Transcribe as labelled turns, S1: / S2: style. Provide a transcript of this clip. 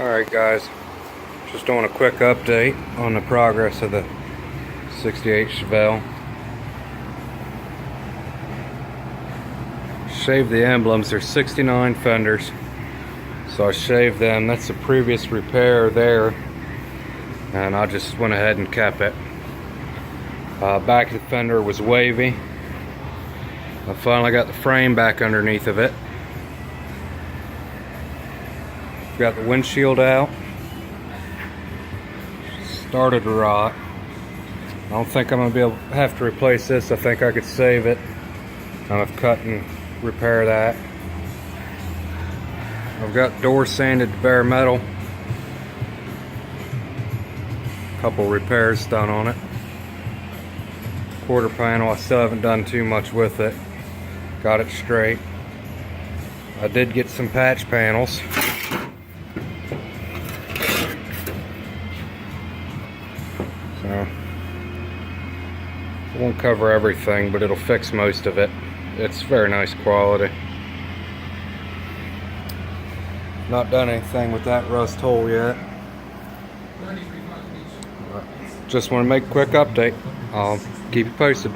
S1: Alright guys, just doing a quick update on the progress of the 68 Chevelle. Shaved the emblems, there's 69 fenders, so I shaved them. That's the previous repair there, and I just went ahead and kept it. Back of the fender was wavy. I finally got the frame back underneath of it. Got the windshield out. Started to rot. I don't think I'm gonna have to replace this. I think I could save it. I've cut and repair that. I've got door sanded to bare metal. Couple repairs done on it. Quarter panel, I still haven't done too much with it. Got it straight. I did get some patch panels. So, it won't cover everything, but it'll fix most of it. It's very nice quality. Not done anything with that rust hole yet. Just want to make a quick update. I'll keep you posted.